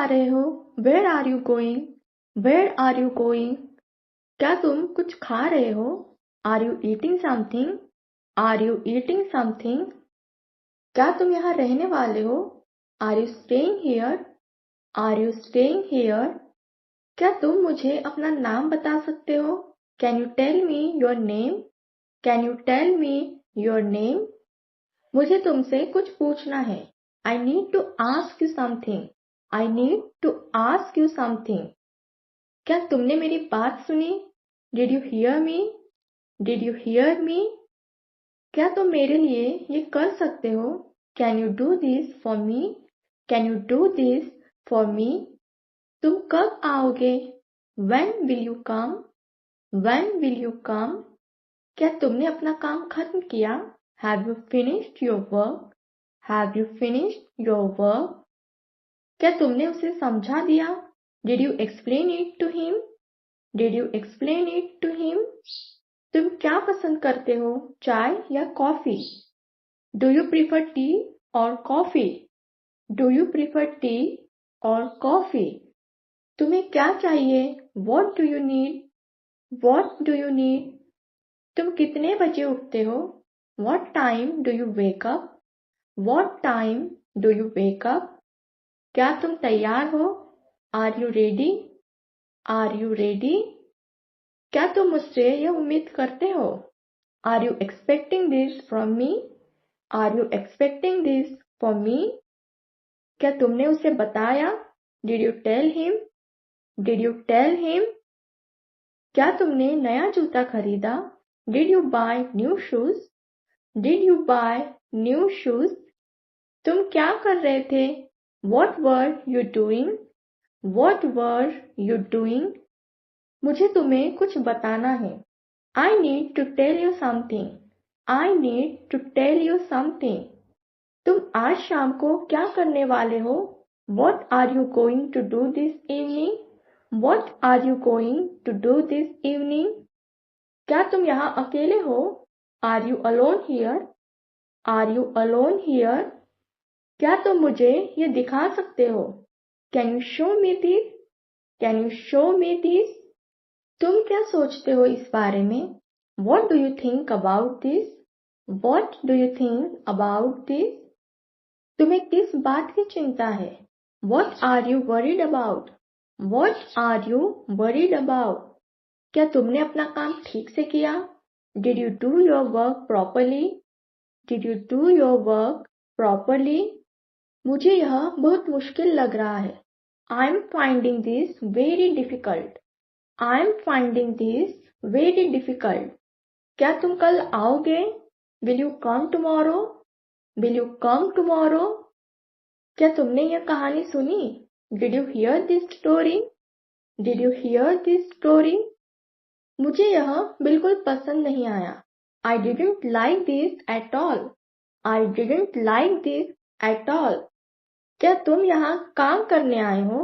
रहे हो? Where are you going? Where are you going? क्या तुम कुछ खा रहे हो? Are you eating something? Are you eating something? क्या तुम यहाँ रहने वाले हो? Are you staying here? Are you staying here? क्या तुम मुझे अपना नाम बता सकते हो? Can you tell me your name? Can you tell me your name? मुझे तुमसे कुछ पूछना है। I need to ask you something. I need to ask you something. क्या तुमने मेरी बात सुनी? Did you hear me? Did you hear me? क्या तुम मेरे लिए ये कर सकते हो? Can you do this for me? Can you do this for me? तुम कब आओगे? When will you come? When will you come? क्या तुमने अपना काम खत्म किया? Have you finished your work? Have you finished your work? क्या तुमने उसे समझा दिया? Did you explain it to him? Did you explain it to him? तुम क्या पसंद करते हो? चाय या coffee? Do you prefer tea or coffee? Do you prefer tea or coffee? तुम्हें क्या चाहिए? What do you need? What do you need? तुम कितने बजे उठते हो? What time do you wake up? What time do you wake up? क्या तुम तैयार हो? Are you ready? Are you ready? क्या तुम मुझसे यह उम्मीद करते हो? Are you expecting this from me? Are you expecting this from me? क्या तुमने उसे बताया? Did you tell him? Did you tell him? क्या तुमने नया जूता खरीदा? Did you buy new shoes? Did you buy new shoes? तुम क्या कर रहे थे? What were you doing? What were you doing? मुझे तुम्हें कुछ बताना है। I need to tell you something. I need to tell you something. तुम आज शाम को क्या करने वाले हो? What are you going to do this evening? What are you going to do this evening? क्या तुम यहाँ अकेले हो? Are you alone here? Are you alone here? क्या तुम मुझे ये दिखा सकते हो? Can you show me this? Can you show me this? तुम क्या सोचते हो इस बारे में? What do you think about this? What do you think about this? तुम्हें किस बात की चिंता है? What are you worried about? What are you worried about? क्या तुमने अपना काम ठीक से किया? Did you do your work properly? Did you do your work properly? मुझे यह बहुत मुश्किल लग रहा है। I am finding this very difficult. I am finding this very difficult. क्या तुम कल आओगे? Will you come tomorrow? Will you come tomorrow? क्या तुमने यह कहानी सुनी? Did you hear this story? Did you hear this story? मुझे यह बिल्कुल पसंद नहीं आया। I didn't like this at all. I didn't like this at all. क्या तुम यहाँ काम करने आए हो?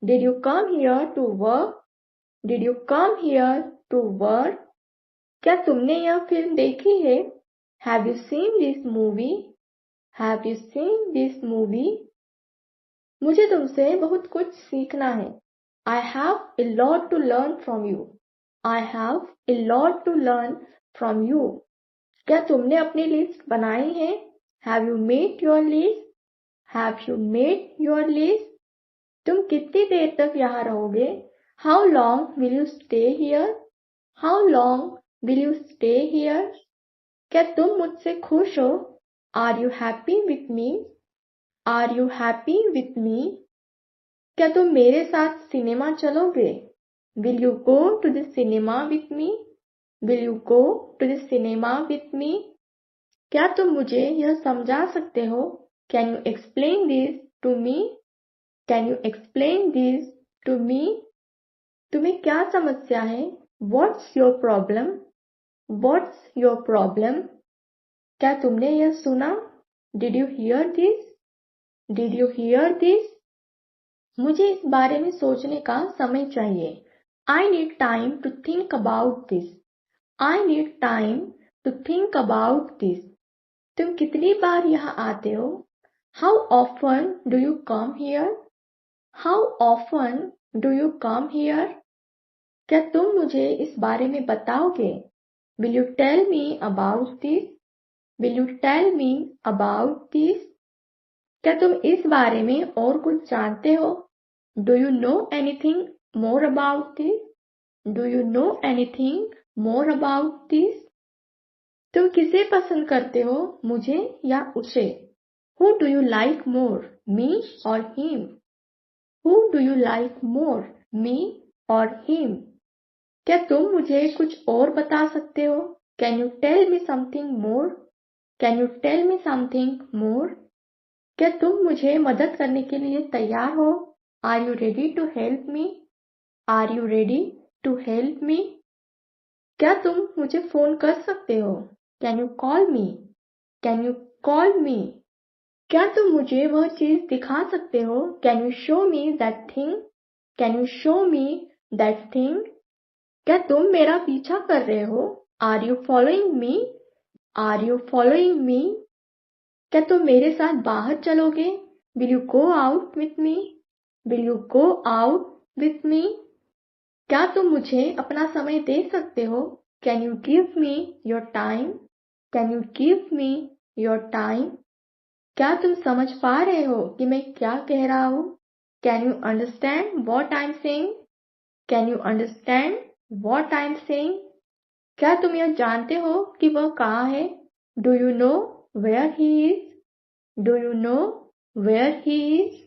Did you come here to work? Did you come here to work? क्या तुमने यह फिल्म देखी है? Have you seen this movie? Have you seen this movie? मुझे तुमसे बहुत कुछ सीखना है। I have a lot to learn from you. I have a lot to learn from you. क्या तुमने अपनी लिस्ट बनाई है? Have you made your list? Have you made your list? तुम कितनी देर तक यहाँ रहोगे? How long will you stay here? How long will you stay here? क्या तुम मुझसे खुश हो? Are you happy with me? Are you happy with me? क्या तुम मेरे साथ सिनेमा चलोगे? Will you go to the cinema with me? Will you go to the cinema with me? क्या तुम मुझे यह समझा सकते हो? Can you explain this to me? Can you explain this to me? तुम्हें क्या समस्या है? What's your problem? What's your problem? क्या तुमने यह सुना? Did you hear this? Did you hear this? मुझे इस बारे में सोचने का समय चाहिए। I need time to think about this. I need time to think about this. तुम कितनी बार यहाँ आते हो? How often do you come here? How often do you come here? क्या तुम मुझे इस बारे में बताओगे? Will you tell me about this? Will you tell me about this? क्या तुम इस बारे में और कुछ जानते हो? Do you know anything more about this? Do you know anything more about this? तुम किसे पसंद करते हो, मुझे या उसे? Who do you like more, me or him? Who do you like more, me or him? क्या तुम मुझे कुछ और बता सकते हो? Can you tell me something more? Can you tell me something more? क्या तुम मुझे मदद करने के लिए तैयार हो? Are you ready to help me? Are you ready to help me? क्या तुम मुझे फोन कर सकते हो? Can you call me? Can you call me? क्या तुम मुझे वह चीज दिखा सकते हो? Can you show me that thing? Can you show me that thing? क्या तुम मेरा पीछा कर रहे हो? Are you following me? Are you following me? क्या तुम मेरे साथ बाहर चलोगे? Will you go out with me? Will you go out with me? क्या तुम मुझे अपना समय दे सकते हो? Can you give me your time? Can you give me your time? क्या तुम समझ पा रहे हो कि मैं क्या कह रहा हूँ? Can you understand what I'm saying? Can you understand what I'm saying? क्या तुम यह जानते हो कि वह कहाँ है? Do you know where he is? Do you know where he is?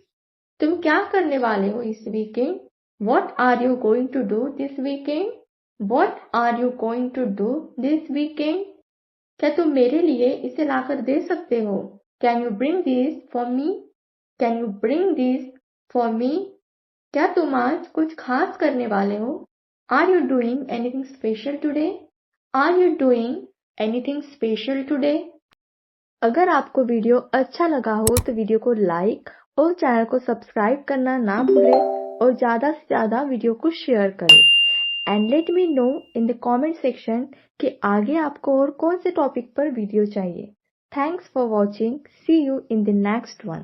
तुम क्या करने वाले हो इस weekend? What are you going to do this weekend? What are you going to do this weekend? क्या तुम मेरे लिए इसे लाकर दे सकते हो? Can you bring this for me? Can you bring this for me? क्या तुम आज कुछ खास करने वाले हो? Are you doing anything special today? Are you doing anything special today? अगर आपको वीडियो अच्छा लगा हो तो वीडियो को लाइक और चैनल को सब्सक्राइब करना ना भूलें और ज़्यादा से ज़्यादा वीडियो को शेयर करें। And let me know in the comment section कि आगे आपको और कौन से टॉपिक पर वीडियो चाहिए। Thanks for watching. See you in the next one.